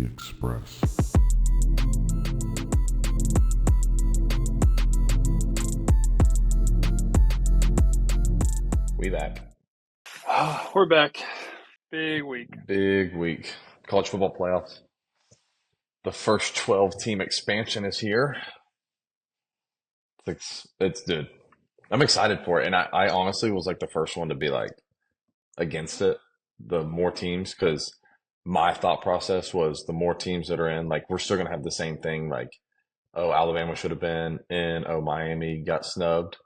Express. We back. We're back. Big week. Big week. College football playoffs. The first 12 team expansion is here. It's dude. I'm excited for it. And I honestly was like the first one to be like against it, the more teams, because my thought process was the more teams that are in, like we're still gonna have the same thing, like, oh, Alabama should have been in, oh, Miami got snubbed.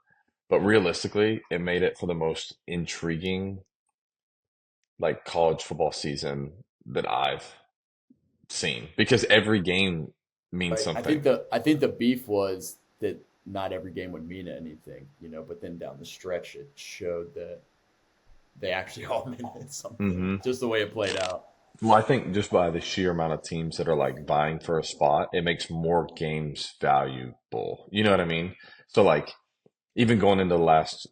But realistically, it made it for the most intriguing like college football season that I've seen because every game means Right. I something. think the beef was that not every game would mean anything, but then down the stretch it showed that they actually all meant something. Just the way it played out. Well, I think just by the sheer amount of teams that are like vying for a spot, it makes more games valuable. You know what I mean? So like even going into the last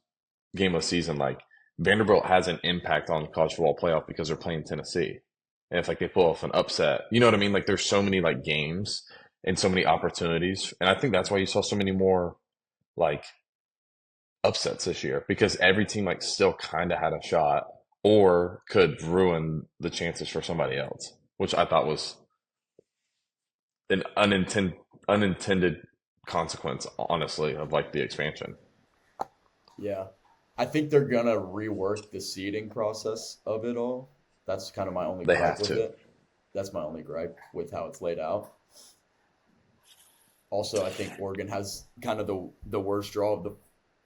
game of the season, like Vanderbilt has an impact on college football playoff because they're playing Tennessee. And if like they pull off an upset, you know what I mean? Like there's so many like games and so many opportunities. And I think that's why you saw so many more like upsets this year because every team like still kind of had a shot or could ruin the chances for somebody else, which I thought was an unintended consequence, honestly, of like the expansion. Yeah. I think they're gonna rework the seeding process of it all. That's kind of my only They gripe have with to. it. That's my only gripe with how it's laid out. Also, I think Oregon has kind of the worst draw of the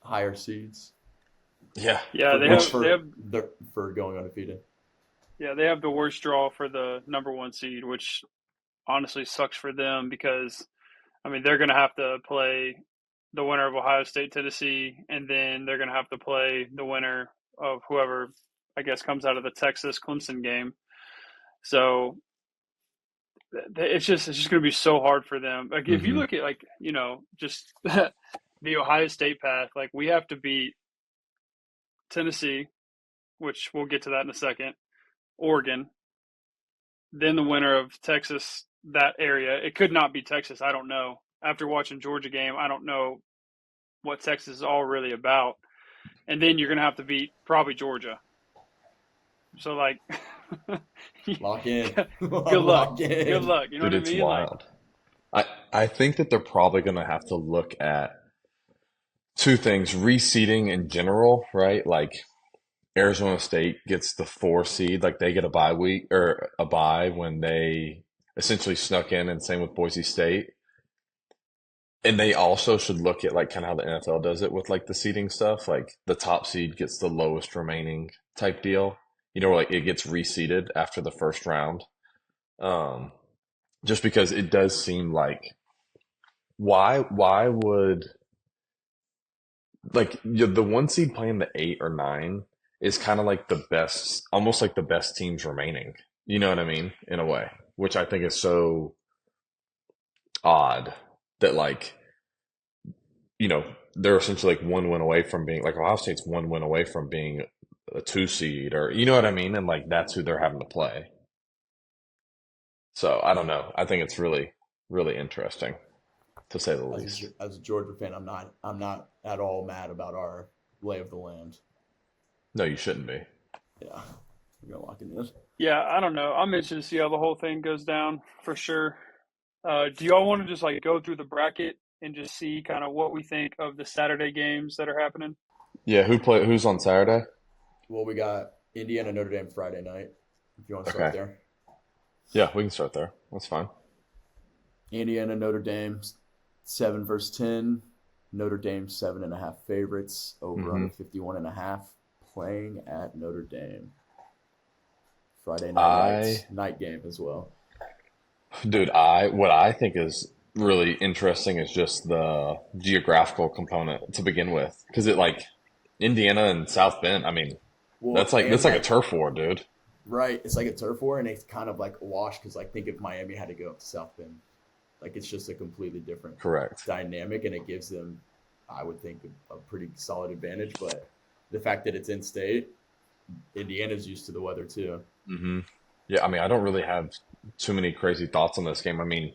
higher seeds. Yeah. Yeah, For going undefeated. they have the worst draw for the number one seed, which honestly sucks for them because I mean they're gonna have to play the winner of Ohio State, Tennessee, and then they're gonna have to play the winner of whoever I guess comes out of the Texas Clemson game. So it's just going to be so hard for them. Like if you Mm-hmm. look at like just the Ohio State path, like we have to beat Tennessee, which we'll get to that in a second, Oregon, then the winner of Texas, that area. It could not be Texas. I don't know. After watching Georgia game, I don't know what Texas is all really about. And then you're going to have to beat probably Georgia. So like, Lock in. good luck. Lock in. Good luck. You know Dude, what I it's mean? wild. I think that they're probably going to have to look at two things, reseeding in general, right? Like Arizona State gets the 4 seed, like they get a bye week or a bye when they essentially snuck in, and same with Boise State. And they also should look at like kind of how the NFL does it with like the seeding stuff, like the top seed gets the lowest remaining type deal. Like it gets reseeded after the first round. Um, just because it does seem like why would like the 1 seed playing the 8 or 9 is kind of like the best, almost like the best teams remaining. You know what I mean? In a way, which I think is so odd that like, they're essentially like 1 win away from being like Ohio State's 1 win away from being a 2 seed or you know what I mean? And like that's who they're having to play. So I don't know. I think it's really, really interesting to say the least. As a Georgia fan, I'm not at all mad about our lay of the land. No, you shouldn't be. Yeah, we're gonna lock it in. Yeah, I don't know. I'm interested to see how the whole thing goes down for sure. Do y'all want to just like go through the bracket and just see kind of what we think of the Saturday games that are happening? Yeah, who's on Saturday? Well, we got Indiana Notre Dame Friday night. If you want to start Okay. there. Yeah, we can start there. That's fine. Indiana Notre Dame 7 versus 10. Notre Dame 7.5 favorites. Over under 51.5. Playing at Notre Dame. Friday night game as well. Dude, what I think is really interesting is just the geographical component to begin with, because it like Indiana and South Bend. I mean, Well, that's like a turf war, dude. Right, it's like a turf war, and it's kind of like a wash because like think if Miami had to go up to South Bend, like it's just a completely different Correct. dynamic, and it gives them, I would think, a pretty solid advantage. But the fact that it's in state, Indiana's used to the weather too. Yeah, I mean, I don't really have too many crazy thoughts on this game. I mean,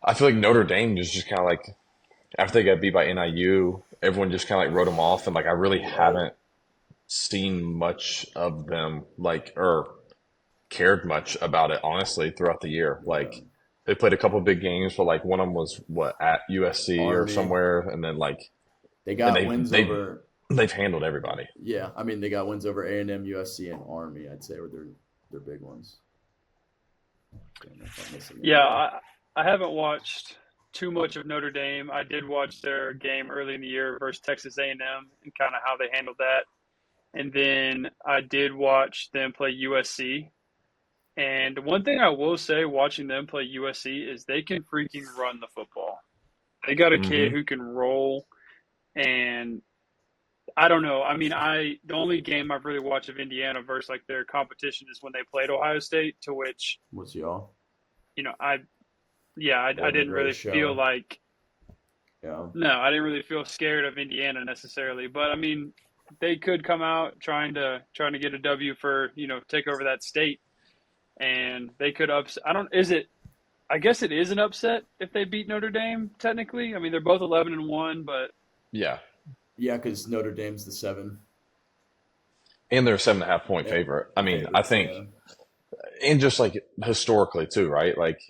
I feel like Notre Dame is just kind of like after they got beat by NIU, everyone just kind of like wrote them off, and like I really Right. haven't seen much of them like or cared much about it honestly throughout the year. Yeah. Like they played a couple big games, but like one of them was what at USC or Army. somewhere, and then like They and got wins over. they've handled everybody. Yeah, I mean they got wins over A&M, USC, and Army. I'd say were their big ones. Don't know if I'm missing Yeah, anybody. I haven't watched too much of Notre Dame. I did watch their game early in the year versus Texas A&M and kind of how they handled that. And then I did watch them play USC. And one thing I will say watching them play USC is they can freaking run the football. They got a kid Hmm. who can roll, and I don't know. I mean, the only game I've really watched of Indiana versus like their competition is when they played Ohio State, to which, What's y'all? I Wasn't a didn't great really feel showing. like Yeah. no, I didn't really feel scared of Indiana necessarily. But I mean, they could come out trying to get a W for, take over that state, and they could upset. I don't. Is it? I guess it is an upset if they beat Notre Dame. Technically, I mean they're both 11-1, but Yeah, Yeah, because Notre Dame's the 7 and they're a 7.5 point yeah, favorite. I mean, I favorites. think, Yeah. and just like historically too, right? Like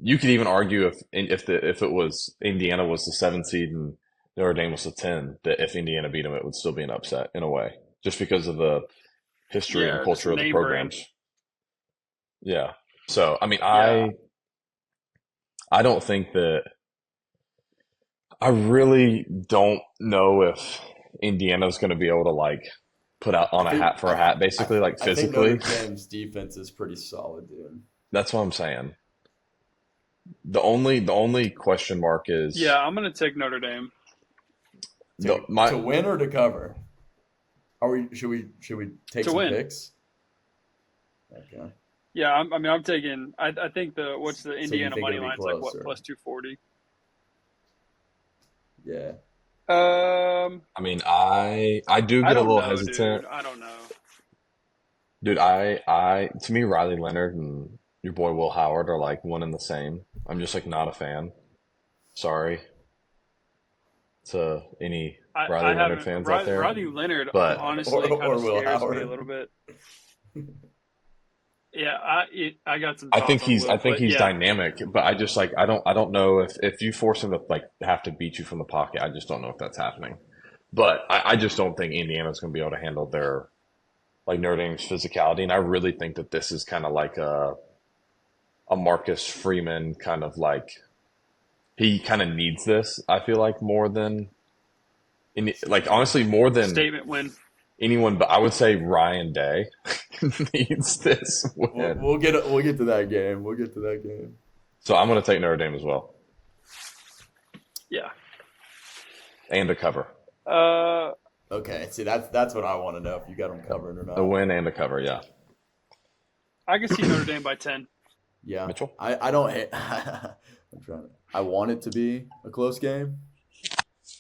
you could even argue if it was Indiana was the 7 seed and Notre Dame was the 10, that if Indiana beat them, it would still be an upset in a way, just because of the history and yeah, just culture the of the name brand. programs. Yeah. So I mean, Yeah, I don't think that I really don't know if Indiana's going to be able to like put out I on a think hat for a hat, basically, like I think Notre physically. Dame's defense is pretty solid, dude. That's what I'm saying. The only question mark yeah. is I'm gonna take Notre Dame the To my win or to cover? Are we should we take to some win. picks? Okay. Yeah, I'm taking. I think what's the So you Indiana think money it'll be line? It's like close what, or plus 240. yeah. I mean I do I get a don't little know, hesitant. dude. I don't know. Dude, I to me Riley Leonard and your boy Will Howard are like one and the same. I'm just like not a fan. Sorry to any I Riley Leonard haven't. fans out there. Rodney Leonard But honestly kind Or of Will scares me a Howard. little bit. Yeah, I got some thoughts on I Will, think but he's yeah, dynamic, but I just like I don't know if you force him to like have to beat you from the pocket, I just don't know if that's happening. But I just don't think Indiana's going to be able to handle their like Notre Dame's physicality, and I really think that this is kind of like a Marcus Freeman kind of like he kind of needs this. I feel like more than like honestly more than statement win. anyone, but I would say Ryan Day needs this win. We'll get to that game. We'll get to that game. So I'm going to take Notre Dame as well Yeah. and a cover. Okay, see that's what I want to know if you got them covering or A not. win and a cover, yeah. I can see Notre Dame by 10. Yeah, Mitchell? I don't hate. I'm trying. I want it to be a close game,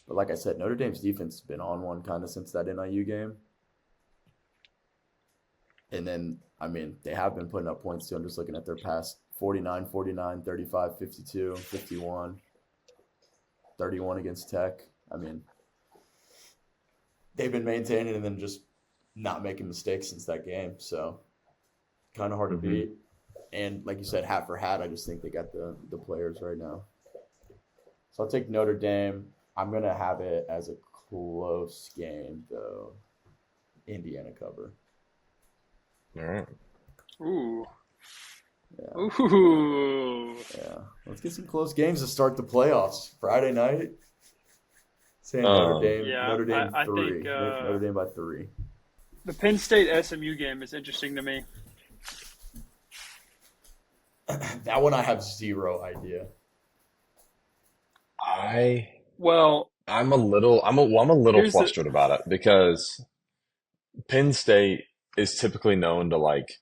but like I said, Notre Dame's defense has been on one kind of since that NIU game, and then I mean they have been putting up points too. I'm just looking at their past 49, 49, 35, 52, 51, 31 against Tech. I mean they've been maintaining and then just not making mistakes since that game. So kind of hard to Mm-hmm. beat. And like you said, hat for hat, I just think they got the players right now. So I'll take Notre Dame. I'm going to have it as a close game, though. Indiana cover. All right. Ooh. Yeah. Ooh. Yeah. Let's get some close games to start the playoffs. Friday night. Saying Yeah, Notre Dame I 3. think Notre Dame by 3. the Penn State SMU game is interesting to me. That one I have zero idea. Well, I'm a little here's the flustered about it because Penn State is typically known to like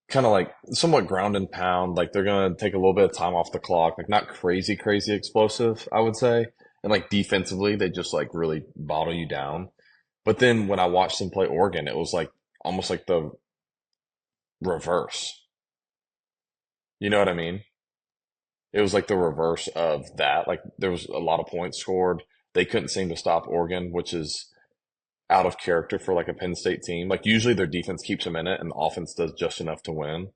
kind of like somewhat ground and pound. Like they're gonna take a little bit of time off the clock, like not crazy explosive, I would say. And like defensively, they just like really bottle you down. But then when I watched them play Oregon, it was like almost like the reverse. You know what I mean? It was like the reverse of that. Like there was a lot of points scored. They couldn't seem to stop Oregon, which is out of character for like a Penn State team. Like usually their defense keeps them in it and the offense does just enough to win.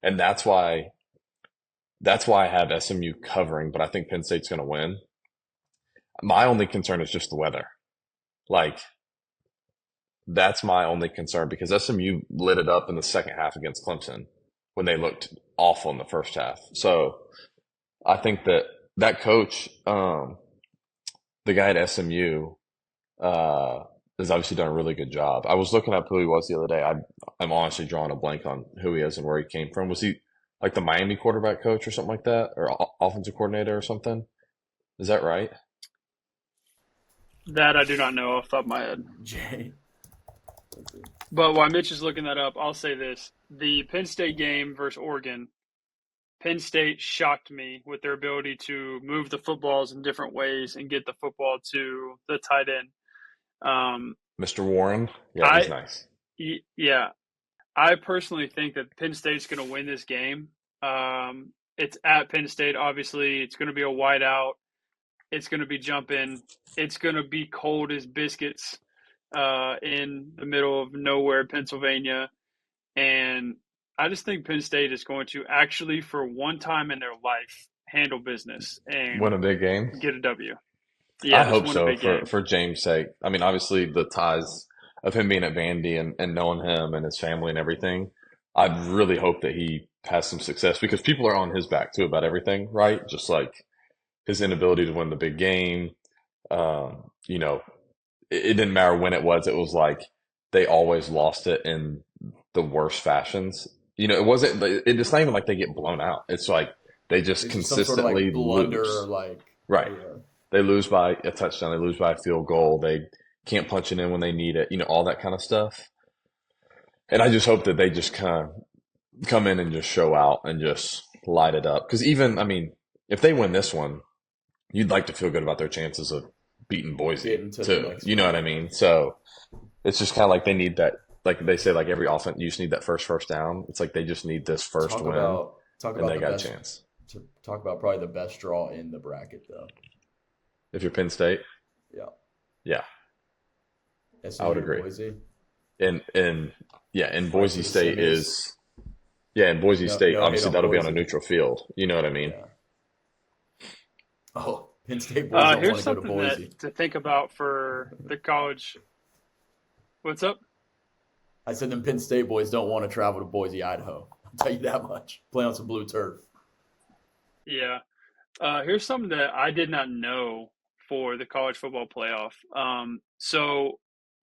And that's why I have SMU covering, but I think Penn State's going to win. My only concern is just the weather. Like that's my only concern because SMU lit it up in the second half against Clemson when they looked awful in the first half. So I think that coach, the guy at SMU, has obviously done a really good job. I was looking up who he was the other day. I'm honestly drawing a blank on who he is and where he came from. Was he like the Miami quarterback coach or something like that, or offensive coordinator or something? Is that right? That I do not know off the top of my head. Jay. But while Mitch is looking that up, I'll say this. The Penn State game versus Oregon, Penn State shocked me with their ability to move the footballs in different ways and get the football to the tight end. Mr. Warren? Yeah, he's nice. Yeah. I personally think that Penn State's going to win this game. It's at Penn State, obviously. It's going to be a whiteout. It's going to be jumping. It's going to be cold as biscuits in the middle of nowhere, Pennsylvania. And I just think Penn State is going to actually, for one time in their life, handle business and win a big game. Get a W. Yeah, I hope so for James' sake. I mean, obviously the ties of him being at Vandy and knowing him and his family and everything, I really hope that he has some success because people are on his back too about everything, right? Just like his inability to win the big game. You know, it didn't matter when it was. It was like they always lost it in the worst fashions. You know, it's not even like they get blown out. It's like they just consistently some sort of like blunder lose. Or like right. Yeah. They lose by a touchdown. They lose by a field goal. They can't punch it in when they need it. You know, all that kind of stuff. And I just hope that they just kind of come in and just show out and just light it up. Because even, I mean, if they win this one, you'd like to feel good about their chances of beating Boise too. You know what I mean? So it's just kind of like they need that. Like they say, like every offense, you just need that first down. It's like they just need this first win, and they got a chance. Talk about probably the best draw in the bracket, though. If you're Penn State, yeah, SMU, I would agree. Boise. And Boise State is, in Boise State, obviously that'll be on a neutral field. You know what I mean? Yeah. Oh, Penn State boys don't here's want to go to something Boise. to think about for the college. What's up? I said them Penn State boys don't want to travel to Boise, Idaho. I'll tell you that much. Play on some blue turf. Yeah. Here's something that I did not know for the college football playoff. So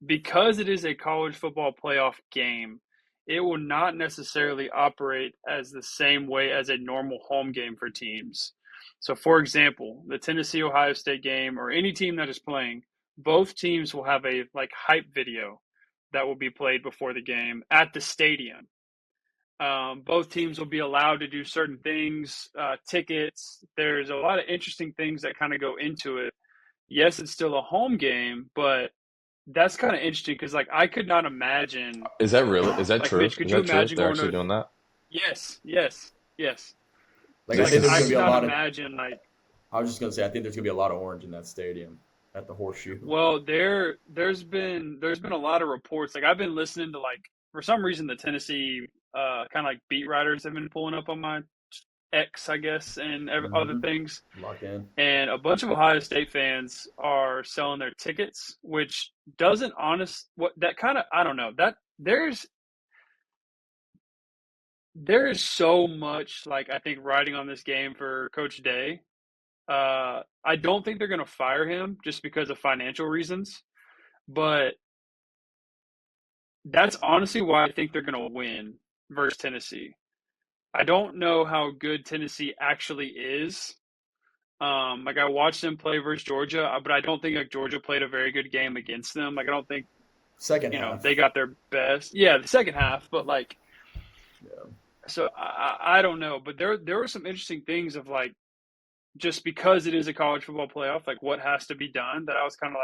because it is a college football playoff game, it will not necessarily operate as the same way as a normal home game for teams. So, for example, the Tennessee-Ohio State game or any team that is playing, both teams will have a hype video that will be played before the game at the stadium. Both teams will be allowed to do certain things, tickets. There's a lot of interesting things that kind of go into it. Yes, it's still a home game, but that's kind of interesting because, I could not imagine. Is that really? Is that true? Mitch, could you imagine they're actually doing that? Yes. I think there's gonna be a lot of. Imagine I was just gonna say, I think there's gonna be a lot of orange in that stadium at the Horseshoe. Well, there's been a lot of reports. I've been listening to for some reason the Tennessee kind of beat writers have been pulling up on my X, I guess, and other things. Lock in. And a bunch of Ohio State fans are selling their tickets, which doesn't I don't know, that there is so much I think riding on this game for Coach Day. I don't think they're going to fire him just because of financial reasons, but that's honestly why I think they're going to win versus Tennessee. I don't know how good Tennessee actually is. I watched them play versus Georgia, but I don't think Georgia played a very good game against them. I don't think second half they got their best. Yeah, the second half, but So I don't know, but there were some interesting things of just because it is a college football playoff, what has to be done, that I was kind of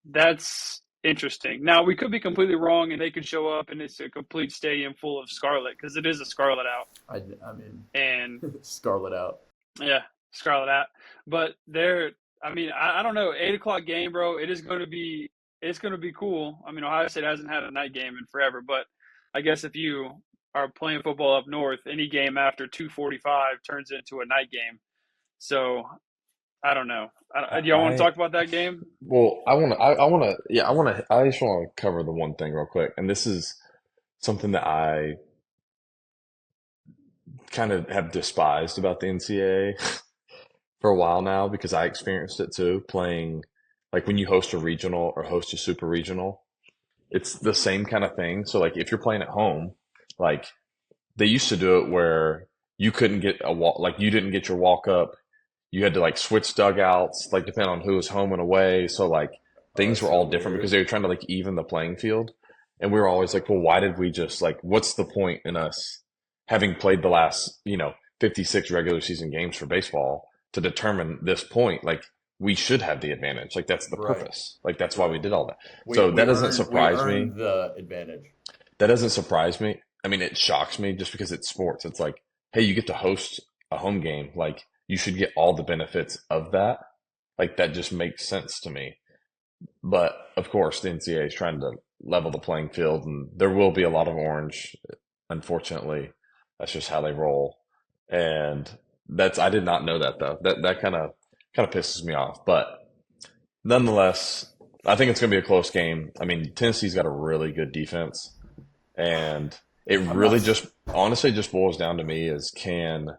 that's interesting. Now, we could be completely wrong, and they could show up, and it's a complete stadium full of Scarlet, because it is a Scarlet out. I mean, And Scarlet out. yeah, Scarlet out. But I don't know. 8 o'clock game, bro. It's going to be cool. I mean, Ohio State hasn't had a night game in forever, but I guess if you are playing football up north, any game after 2:45 turns into a night game. So I don't know. Do y'all want to talk about that game? Well, I just want to cover the one thing real quick. And this is something that I kind of have despised about the NCAA for a while now, because I experienced it too, playing like when you host a regional or host a super regional, it's the same kind of thing. So like if you're playing at home, like they used to do it where you couldn't get a walk, like you didn't get your walk up. You had to like switch dugouts, like depending on who was home and away. So like things were all different because they were trying to like even the playing field. And we were always like, well, why did we just like, what's the point in us having played the last, 56 regular season games for baseball to determine this point? Like we should have the advantage. Like that's the purpose. Like that's why we did all that. That doesn't surprise me. The advantage. That doesn't surprise me. I mean, it shocks me just because it's sports. It's like, hey, you get to host a home game. Like you should get all the benefits of that. Like that just makes sense to me. But of course, the NCAA is trying to level the playing field, and there will be a lot of orange. Unfortunately, that's just how they roll. And I did not know that though. That kind of pisses me off. But nonetheless, I think it's going to be a close game. I mean, Tennessee's got a really good defense, and it really just honestly just boils down to me is can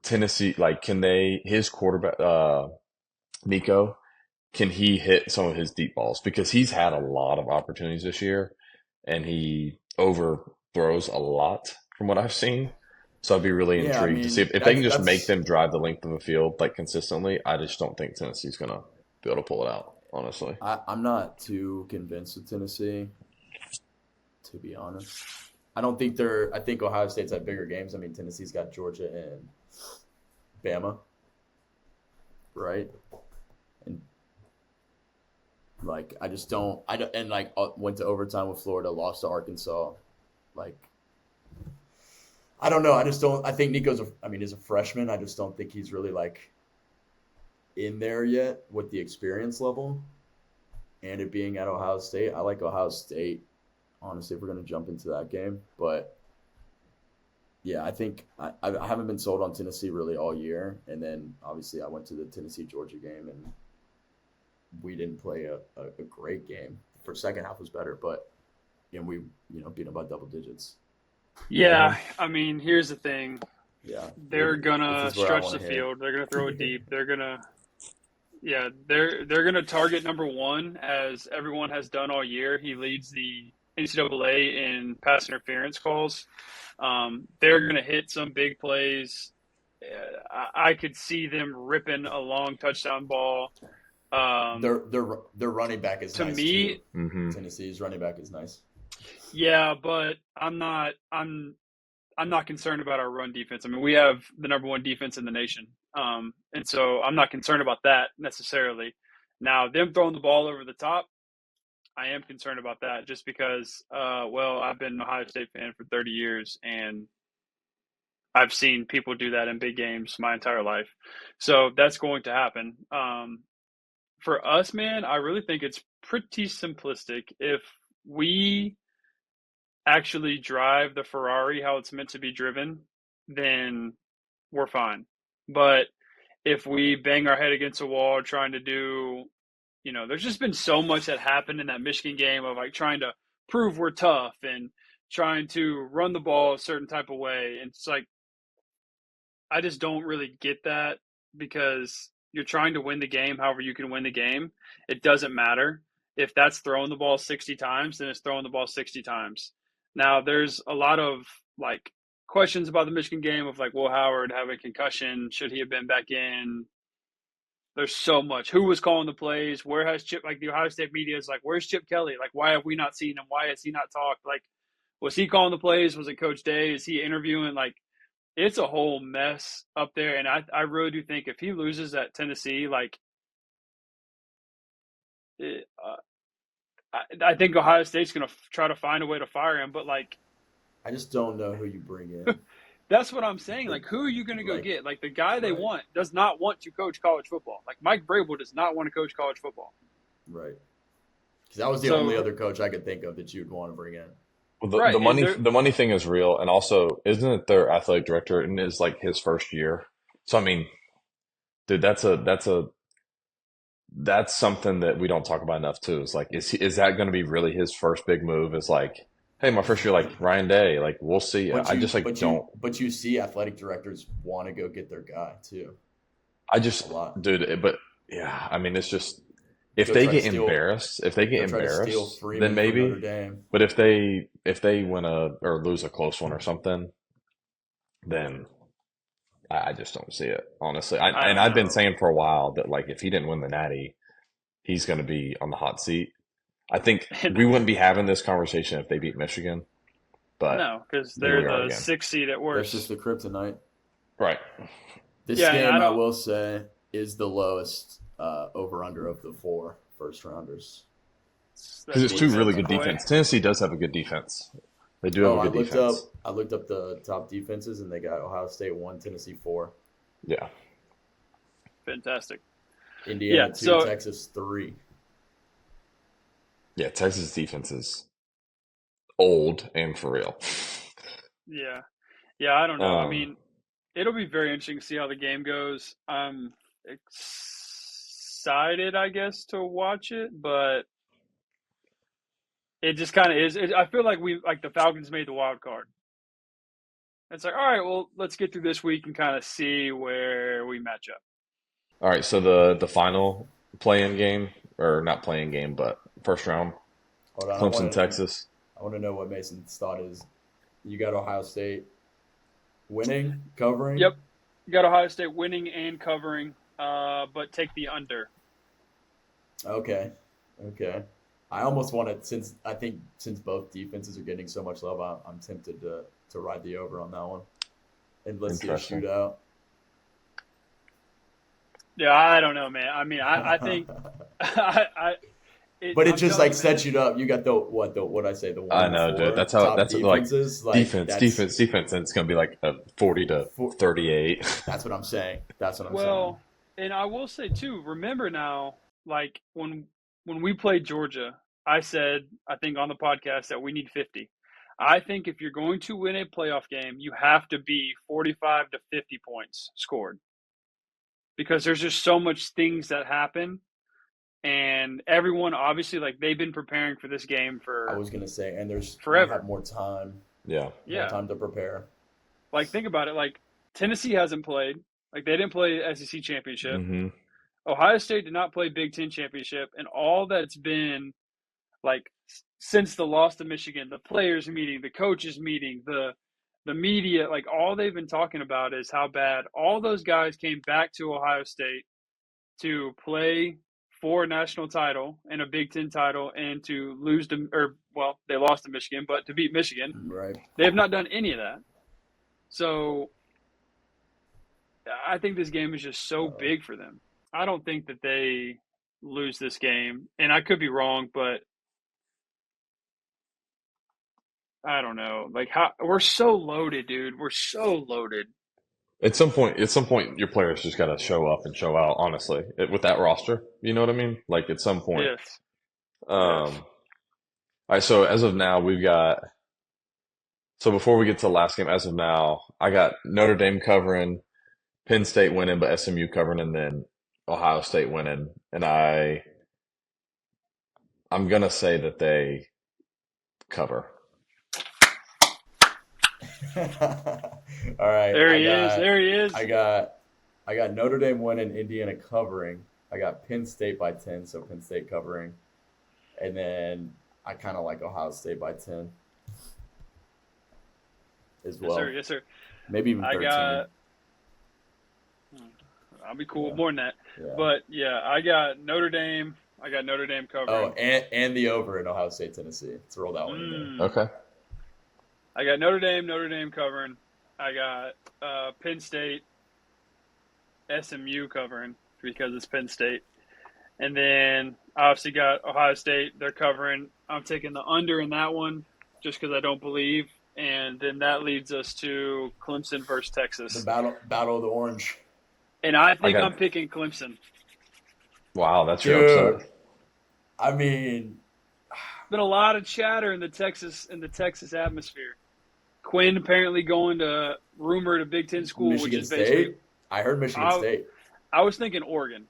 Tennessee, like, his quarterback, Nico, can he hit some of his deep balls? Because he's had a lot of opportunities this year and he overthrows a lot from what I've seen. So I'd be really intrigued to see if they can just make them drive the length of the field like consistently. I just don't think Tennessee's going to be able to pull it out, honestly. I'm not too convinced with Tennessee, to be honest. I think Ohio State's had bigger games. I mean, Tennessee's got Georgia and Bama, right? And like, went to overtime with Florida, lost to Arkansas. Like, I don't know. I think Nico's he's a freshman. I just don't think he's really like in there yet with the experience level and it being at Ohio State. I like Ohio State, honestly, if we're going to jump into that game. But yeah, I think I haven't been sold on Tennessee really all year. And then obviously I went to the Tennessee-Georgia game and we didn't play a great game. The second half was better, but we beat them by double digits. Yeah, I mean, here's the thing. Yeah, they're gonna stretch the field. They're gonna throw it deep. They're gonna target number one, as everyone has done all year. He leads the NCAA in pass interference calls. They're gonna hit some big plays. I could see them ripping a long touchdown ball. Their running back is nice too. Mm-hmm. Tennessee's running back is nice. Yeah, but I'm not concerned about our run defense. I mean, we have the number one defense in the nation. And so I'm not concerned about that necessarily. Now, them throwing the ball over the top, I am concerned about that just because, I've been an Ohio State fan for 30 years and I've seen people do that in big games my entire life. So that's going to happen. For us, man, I really think it's pretty simplistic. If we actually drive the Ferrari how it's meant to be driven, then we're fine. But if we bang our head against a wall trying to do, there's just been so much that happened in that Michigan game of like trying to prove we're tough and trying to run the ball a certain type of way. And it's like, I just don't really get that because you're trying to win the game however you can win the game. It doesn't matter. If that's throwing the ball 60 times, then it's throwing the ball 60 times. Now, there's a lot of, like, questions about the Michigan game of, like, Will Howard having a concussion. Should he have been back in? There's so much. Who was calling the plays? Where has Chip – like, the Ohio State media is like, where's Chip Kelly? Like, why have we not seen him? Why has he not talked? Like, was he calling the plays? Was it Coach Day? Is he interviewing? Like, it's a whole mess up there. And I really do think if he loses at Tennessee, like, I think Ohio State's going to try to find a way to fire him, but like I just don't know who you bring in. that's what I'm saying. Like, who are you going to go get? Like, the guy they want does not want to coach college football. Like, Mike Vrabel does not want to coach college football. Right. Because that was the only other coach I could think of that you'd want to bring in. Well, the money thing is real, and also, isn't it their athletic director and is like his first year? So I mean, dude, that's something that we don't talk about enough too. Is like, is that going to be really his first big move? Is like, hey, my first year, like Ryan Day, like we'll see. I just like don't. But you see, athletic directors want to go get their guy too. Dude, but yeah, I mean, it's just if they get embarrassed, then maybe. But if they win or lose a close one or something, then I just don't see it, honestly. I've been saying for a while that like if he didn't win the Natty, he's going to be on the hot seat. I think we wouldn't be having this conversation if they beat Michigan. But no, because they're the 6th seed at worst. That's just the kryptonite. Right. This game, I will say, is the lowest over-under of the 4 first-rounders. Because it's 2 really good defense. Tennessee does have a good defense. They do have a good defense. I looked up the top defenses, and they got Ohio State 1, Tennessee 4. Yeah. Fantastic. Indiana 2, Texas 3. Yeah, Texas defense is old and for real. Yeah. Yeah, I don't know. I mean, it'll be very interesting to see how the game goes. I'm excited, I guess, to watch it, but it just kind of is. I feel like the Falcons made the wild card. It's like, all right, well, let's get through this week and kind of see where we match up. All right, so the final play-in game, or not play-in game, but first round, Clemson, Texas. I want to know what Mason's thought is. You got Ohio State winning, covering? Yep. You got Ohio State winning and covering, but take the under. Okay. I almost want to, since both defenses are getting so much love, I'm tempted to ride the over on that one. And let's see a shootout. Yeah, I don't know, man. I mean, I think but it just like sets you up. You got the what I say, the 1 I know, dude. That's how defense, and it's gonna be like a 40 to 38. That's what I'm saying. Well, and I will say too. Remember now, like when we played Georgia, I said I think on the podcast that we need 50. I think if you're going to win a playoff game, you have to be 45 to 50 points scored. Because there's just so much things that happen, and everyone obviously like they've been preparing for this game for. I was gonna say, and there's forever have more time. Yeah, more time to prepare. Like think about it. Like Tennessee hasn't played. Like they didn't play the SEC championship. Mm-hmm. Ohio State did not play Big Ten championship, and all that's been like since the loss to Michigan, the players meeting, the coaches meeting, the media, like all they've been talking about is how bad all those guys came back to Ohio State to play for a national title and a Big Ten title and to lose to, they lost to Michigan, but to beat Michigan. Right. They have not done any of that. So I think this game is just so big for them. I don't think that they lose this game, and I could be wrong, but I don't know. Like we're so loaded, dude. We're so loaded. At some point, your players just got to show up and show out. Honestly, with that roster, you know what I mean. Like at some point. Yes. All right. So as of now, we've got. So before we get to the last game, as of now, I got Notre Dame covering, Penn State winning, but SMU covering, and then Ohio State winning. And I'm gonna say that they cover. All right. There he is. I got Notre Dame winning, Indiana covering. I got Penn State by 10, so Penn State covering. And then I kind of like Ohio State by 10 as well. Yes, sir. Maybe even 13. I'll be cool with more than that. Yeah. But, yeah, I got Notre Dame covering. Oh, and the over in Ohio State, Tennessee. Let's roll that one in there. Okay. I got Notre Dame covering. I got Penn State, SMU covering because it's Penn State. And then I obviously got Ohio State. They're covering. I'm taking the under in that one just because I don't believe. And then that leads us to Clemson versus The Texas. battle of the orange. And I I think I'm got picking Clemson. wow, that's your Dude, upset. I mean, Been a lot of chatter in the Texas atmosphere. Quinn apparently going to rumored a Big Ten school, which Michigan is basically State. I heard Michigan I State. I was thinking Oregon.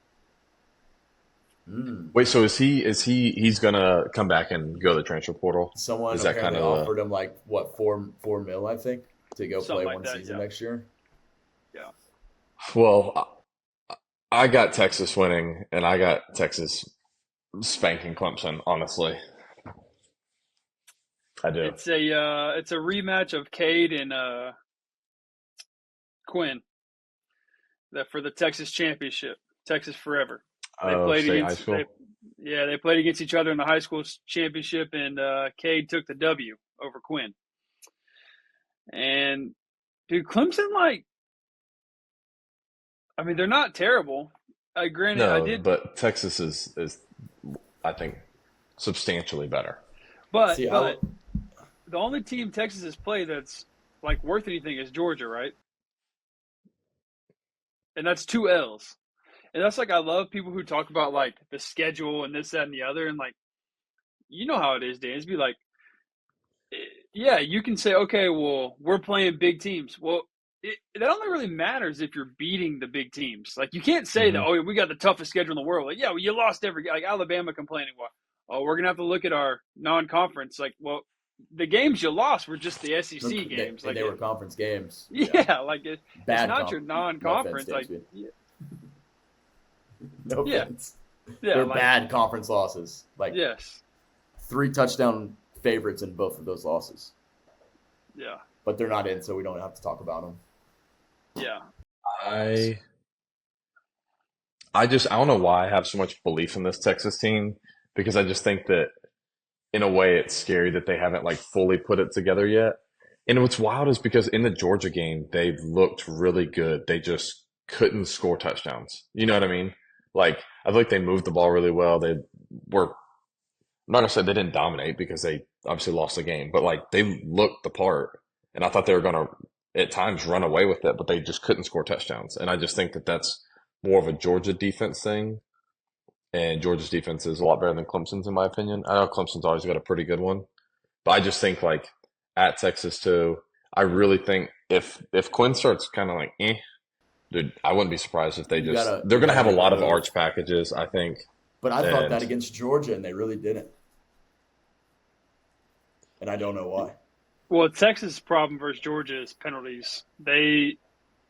Wait, so he's gonna come back and go to the transfer portal? Someone Is that kind apparently of offered him like what 4 mil, I think, to go Something play like one that, season yeah. next year. Yeah. well, I got Texas winning, and I got Texas spanking Clemson. Honestly, I do. It's a rematch of Cade and Quinn that for the Texas championship. Texas forever. They Oh, played state high against school. they played against each other in the high school championship, and Cade took the W over Quinn. And dude, Clemson, like, I mean, they're not terrible. Granted, I No, did, but Texas is I think substantially better. but See, the only team Texas has played that's like worth anything is Georgia, right? And that's 2 L's. And that's like I love people who talk about like the schedule and this, that, and the other, and like you know how it is, Dansby. Like, yeah, you can say, okay, well, we're playing big teams. Well, that only really matters if you're beating the big teams. Like, you can't say that, Hmm. oh, we got the toughest schedule in the world. Like, yeah, well, you lost every like Alabama complaining, well, oh, we're gonna have to look at our non-conference. Like, well, the games you lost were just the SEC games. Like, they were conference games. yeah, like it's Bad not your No offense, non-conference. Like, Dansby. No yeah, offense. yeah, They're like bad conference losses. Like yes, 3 touchdown favorites in both of those losses. yeah, But they're not in, so we don't have to talk about them. yeah. I I don't know why I have so much belief in this Texas team because I just think that in a way it's scary that they haven't like fully put it together yet. And what's wild is because in the Georgia game they've looked really good. They just couldn't score touchdowns. You know what I mean? Like I feel like they moved the ball really well. They were I'm not gonna say they didn't dominate because they obviously lost the game, but like they looked the part. And I thought they were gonna at times run away with it, but they just couldn't score touchdowns. And I just think that that's more of a Georgia defense thing and Georgia's defense is a lot better than Clemson's in my opinion. I know Clemson's always got a pretty good one, but I just think like at Texas too, I really think if Quinn starts kind of like dude, I wouldn't be surprised if they're You gonna gotta have a make a lot of move. arch packages, I think, But I thought that and against Georgia, and they really didn't. And I don't know why. Well, Texas' problem versus Georgia is penalties. They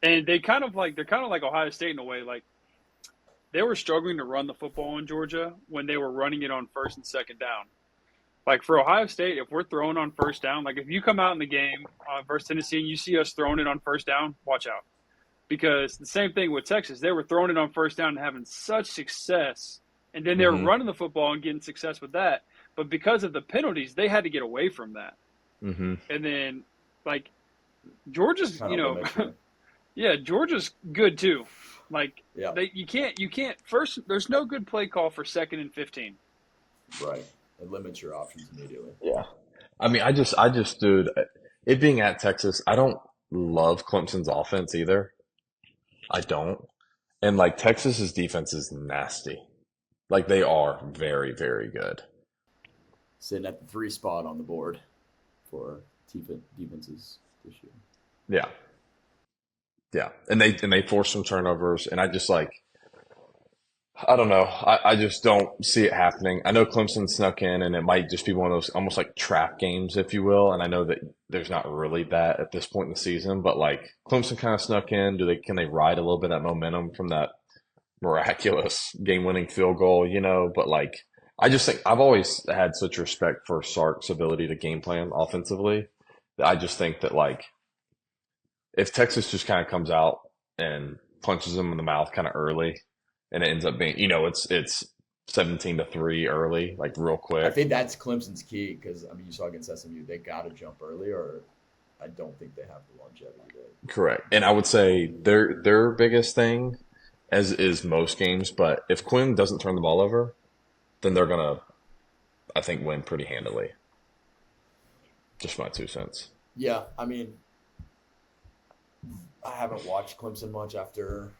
kind of like they're kind of like Ohio State in a way. Like they were struggling to run the football in Georgia when they were running it on first and second down. Like for Ohio State, if we're throwing on first down, like if you come out in the game versus Tennessee and you see us throwing it on first down, watch out. Because the same thing with Texas, they were throwing it on first down and having such success, and then they were hmm running the football and getting success with that. But because of the penalties, they had to get away from that. hmm And then, like Georgia's, Kind of limits you. yeah, Georgia's good too. Like Yeah, you can't first. There's no good play call for 2nd and 15. right. It limits your options immediately. yeah. I mean, dude, it being at Texas, I don't love Clemson's offense either. I don't. And like Texas's defense is nasty. Like they are very, very good. Sitting at the 3 spot on the board for defenses this year. Yeah. Yeah. And they force some turnovers and I just like I don't know. I just don't see it happening. I know Clemson snuck in and it might just be one of those almost like trap games, if you will. And I know that there's not really that at this point in the season, but like Clemson kind of snuck in. Can they ride a little bit of that momentum from that miraculous game-winning field goal, but like I just think I've always had such respect for Sark's ability to game plan offensively that I just think that like if Texas just kind of comes out and punches them in the mouth kind of early and it ends up being, it's 17-3 early, like real I quick. think that's Clemson's key because, I mean, you saw against SMU, they got to jump early or I don't think they have the longevity there. Correct. And I would say their biggest thing, as is most games. But if Quinn doesn't turn the ball over, then they're gonna, I think, win pretty handily. Just my 2 cents. Yeah, I mean, I haven't watched Clemson much after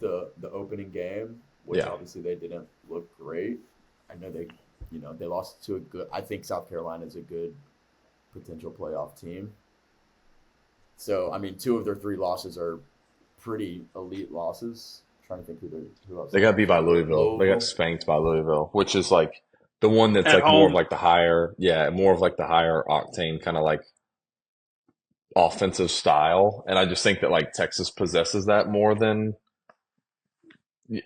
the opening game, which Yeah. obviously they didn't look great. I know they lost to a good. I think South Carolina is a good potential playoff team. So I mean, 2 of their 3 losses are pretty elite losses. I'm trying to think who else They got beat by Louisville. They got spanked by Louisville, which is like the one that's At like more of home. like the higher, yeah, more of like the higher octane kind of like offensive style. And I just think that like Texas possesses that more than,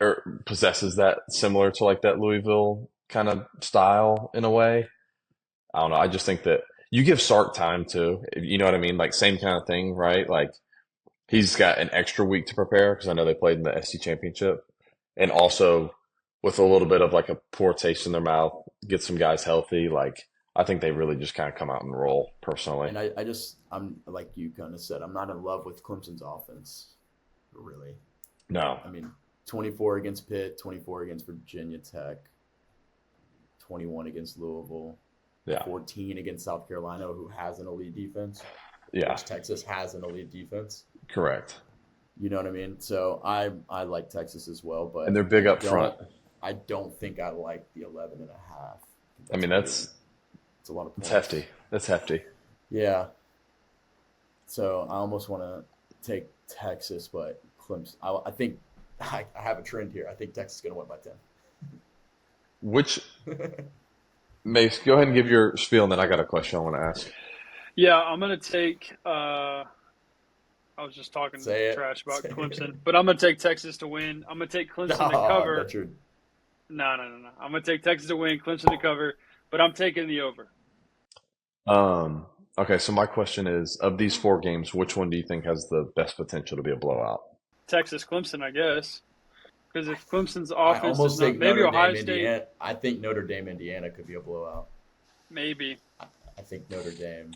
or possesses that similar to like that Louisville kind of style in a way. I don't know. I just think that you give Sark time too. You know what I mean? Like same kind of thing, right? Like he's got an extra week to prepare because I know they played in the SC championship, and also with a little bit of like a poor taste in their mouth, get some guys healthy. Like I think they really just kind of come out and roll personally. And I'm like you kind of said, I'm not in love with Clemson's offense, really. No, I mean, 24 against Pitt, 24 against Virginia Tech, 21 against Louisville, yeah, 14 against South Carolina, who has an elite defense, yeah, which Texas has an elite defense. correct. You know what I mean? So I like Texas as well, but And they're big up front. I don't think I like the 11 and a half. I mean, it's a lot of points. It's hefty. That's hefty. Yeah. So I almost want to take Texas, but Clemson. I think I have a trend here. I think Texas is going to win by 10. Which, Mace, go ahead and give your spiel, and then I got a question I want to ask. Yeah, I'm going to take I was just talking trash about Clemson, but I'm going to take Texas to win. I'm going to take Clemson to cover. No. I'm going to take Texas to win, Clemson to cover, but I'm taking the over. Okay, so my question is, of these 4 games, which one do you think has the best potential to be a blowout? Texas, Clemson, I guess. Because if Clemson's offense is not, maybe Notre Ohio Dame, State. Indiana, I think Notre Dame, Indiana could be a blowout. Maybe. I think Notre Dame.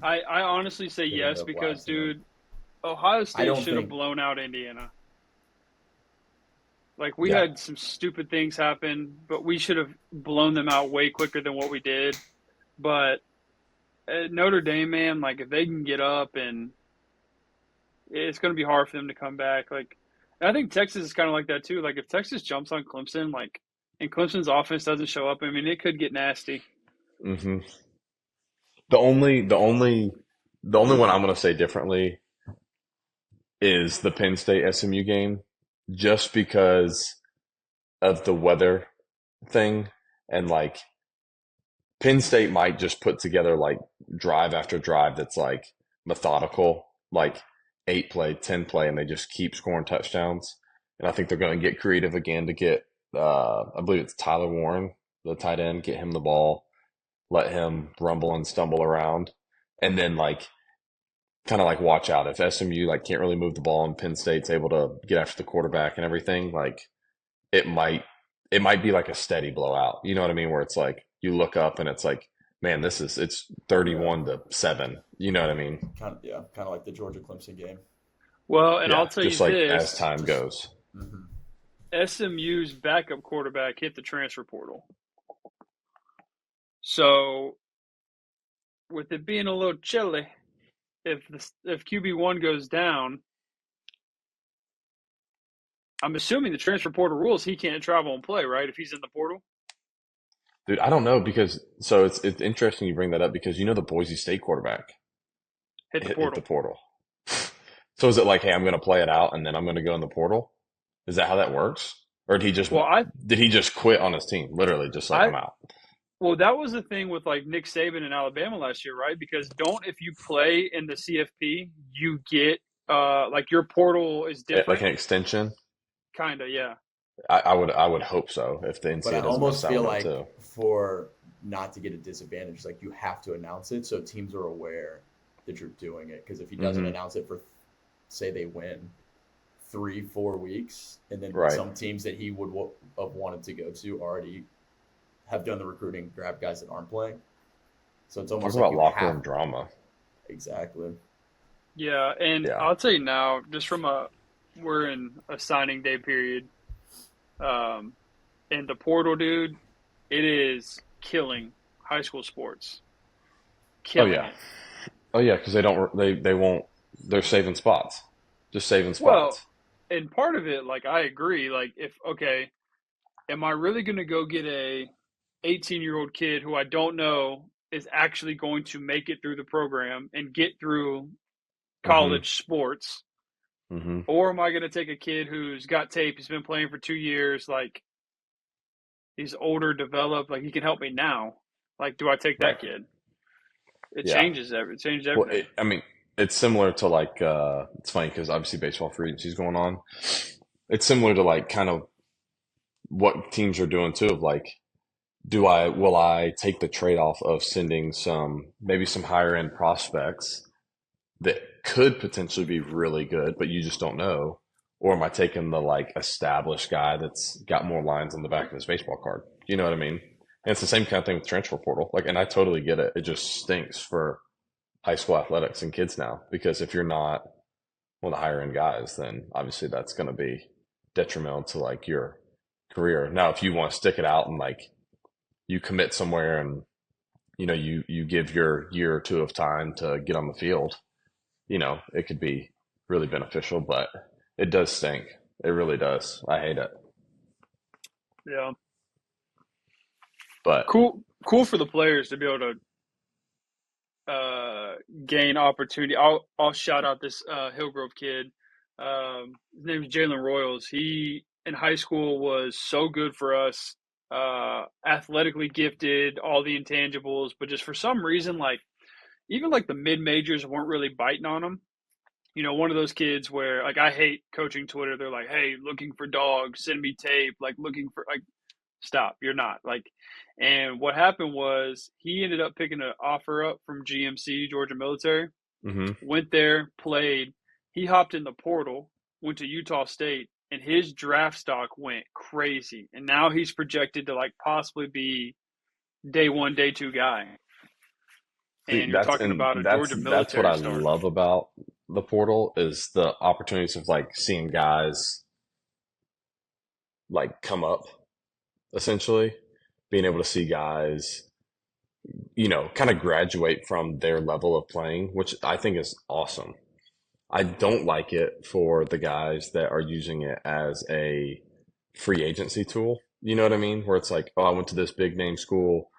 I honestly say yes because, dude, Ohio State should have blown out Indiana. Like, we had some stupid things happen, but we should have blown them out way quicker than what we did. But Notre Dame, man, like, if they can get up, and it's going to be hard for them to come back. Like, and I think Texas is kind of like that too. Like, if Texas jumps on Clemson, like, and Clemson's offense doesn't show up, I mean, it could get nasty. Mm-hmm. The only one I'm going to say differently is the Penn State SMU game, just because of the weather thing, and like Penn State might just put together like drive after drive that's like methodical, like 8 play, 10 play, and they just keep scoring touchdowns. And I think they're going to get creative again to get, I believe it's Tyler Warren, the tight end, get him the ball, let him rumble and stumble around, and then like kind of like watch out if SMU like can't really move the ball and Penn State's able to get after the quarterback and everything. Like it might be like a steady blowout. You know what I mean? Where it's like you look up and it's like, man, it's 31-7. You know what I mean? Kind of like the Georgia Clemson game. Well, and I'll tell you just like this, as time goes. Mm-hmm. SMU's backup quarterback hit the transfer portal. So, with it being a little chilly, if QB1 goes down, I'm assuming the transfer portal rules he can't travel and play, right? If he's in the portal. Dude, I don't know because so it's interesting you bring that up because you know the Boise State quarterback hit the portal. So is it like, hey, I'm going to play it out and then I'm going to go in the portal? Is that how that works? Or did he just quit on his team? Literally just like, I'm out. Well, that was the thing with like Nick Saban in Alabama last year, right? Because if you play in the CFP, you get like your portal is different. Like an extension? Kind of, yeah. I would hope so if the NCAA But I doesn't almost feel like too. For not to get a disadvantage, like you have to announce it so teams are aware that you're doing it. Because if he doesn't announce it for, say, they win 3-4 weeks, and then some teams that he would have wanted to go to already have done the recruiting, grab guys that aren't playing. So it's almost talk about locker room drama. Exactly. Yeah, and I'll tell you now, just from a we're in a signing day period. Um, and the portal, dude, it is killing high school sports, Oh killing yeah. it. Oh yeah, because they won't they're saving spots. Just saving Well, spots. and part of it, like I agree, like if okay, am I really going to go get a 18-year-old kid who I don't know is actually going to make it through the program and get through Mm-hmm. college sports, Mm-hmm. or am I going to take a kid who's got tape, he's been playing for 2 years, like he's older, developed, like he can help me now? Like, do I take Right. that kid? It Yeah. changes it changes Well, everything. I mean, it's similar to like it's funny because obviously baseball free agency's going on. It's similar to like kind of what teams are doing too of like do I will I take the trade-off of sending some maybe some higher end prospects that could potentially be really good, but you just don't know, or am I taking the like established guy that's got more lines on the back of his baseball card? You know what I mean? And it's the same kind of thing with transfer portal. Like, and I totally get it. It just stinks for high school athletics and kids now because if you're not one of the higher end guys, then obviously that's going to be detrimental to like your career. Now, if you want to stick it out and like you commit somewhere and you give your year or two of time to get on the field, it could be really beneficial, but it does stink. It really does. I hate it. Yeah, But cool for the players to be able to uh, gain opportunity. I'll shout out this Hillgrove kid. His name is Jalen Royals. He in high school was so good for us. Athletically gifted, all the intangibles, but just for some reason, like even like the mid majors weren't really biting on him. One of those kids where like I hate coaching Twitter. They're like, "Hey, looking for dogs, send me tape." Like looking for like, stop, you're not like. And what happened was he ended up picking an offer up from GMC, Georgia Military. hmm Went there, played. He hopped in the portal, went to Utah State, and his draft stock went crazy. And now he's projected to like possibly be day one, day two guy. see, And you're that's talking and about a that's Georgia that's what military I starter. love about the portal is the opportunities of like seeing guys like come up essentially, being able to see guys, kind of graduate from their level of playing, which I think is awesome. I don't like it for the guys that are using it as a free agency tool. You know what I mean? Where it's like, oh, I went to this big name school,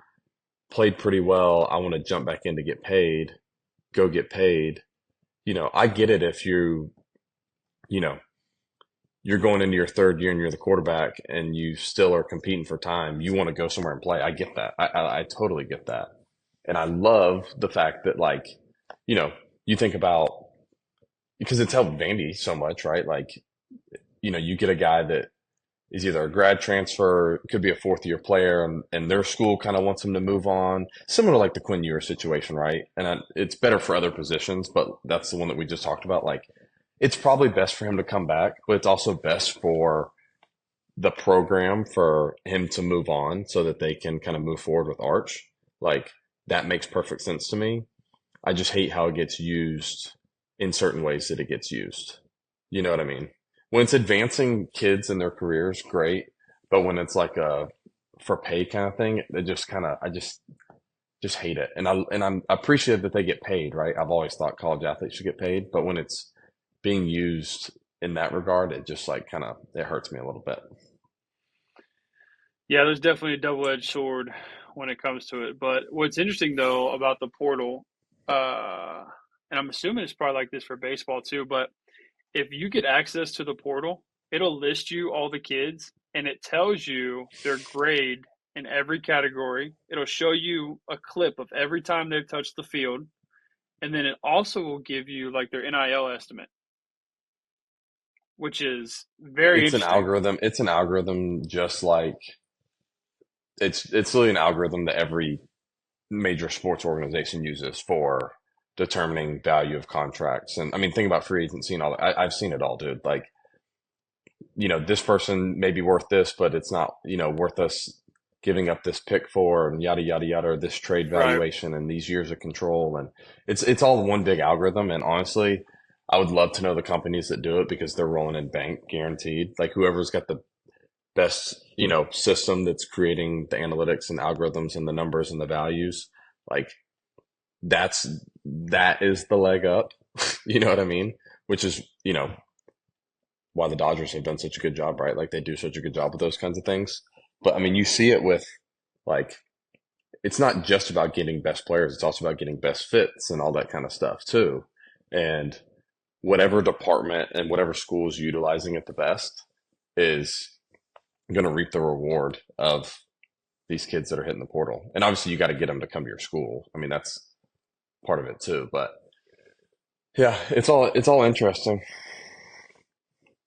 played pretty well. I want to jump back in to get paid, go get paid. I get it if you know, you're going into your third year and you're the quarterback and you still are competing for time. You want to go somewhere and play. I get that. I totally get that. And I love the fact that like, you know, you think about because it's helped Vandy so much, right? Like, you get a guy that is either a grad transfer, could be a fourth year player, and their school kind of wants him to move on. Similar to like the Quinn Ewers situation, right? And it's better for other positions, but that's the one that we just talked about. Like, it's probably best for him to come back, but it's also best for the program for him to move on so that they can kind of move forward with Arch. Like, that makes perfect sense to me. I just hate how it gets used in certain ways that it gets used. You know what I mean? When it's advancing kids in their careers, great. But when it's like a for pay kind of thing, it just kind of, I just hate it. And I'm appreciative that they get paid, right? I've always thought college athletes should get paid, but when it's being used in that regard, it just like kind of, it hurts me a little bit. Yeah, there's definitely a double-edged sword when it comes to it. But what's interesting though about the portal, uh, and I'm assuming it's probably like this for baseball too, but if you get access to the portal, it'll list you all the kids and it tells you their grade in every category. It'll show you a clip of every time they've touched the field. And then it also will give you like their NIL estimate, which is very It's an interesting. algorithm. It's an algorithm just like it's really an algorithm that every major sports organization uses for determining value of contracts. And I mean, think about free agency and all that. I've seen it all, dude. Like, this person may be worth this, but it's not, worth us giving up this pick for and yada, yada, yada, or this trade Right. valuation and these years of control. And it's all one big algorithm. And honestly, I would love to know the companies that do it because they're rolling in bank guaranteed. Like whoever's got the best, system that's creating the analytics and algorithms and the numbers and the values, like that is the leg up. You know what I mean? Which is, why the Dodgers have done such a good job, right? Like they do such a good job with those kinds of things. But I mean, you see it with like it's not just about getting best players, it's also about getting best fits and all that kind of stuff too. And whatever department and whatever school is utilizing it the best is going to reap the reward of these kids that are hitting the portal. And obviously, you got to get them to come to your school. I mean, that's part of it too. But yeah, it's all interesting.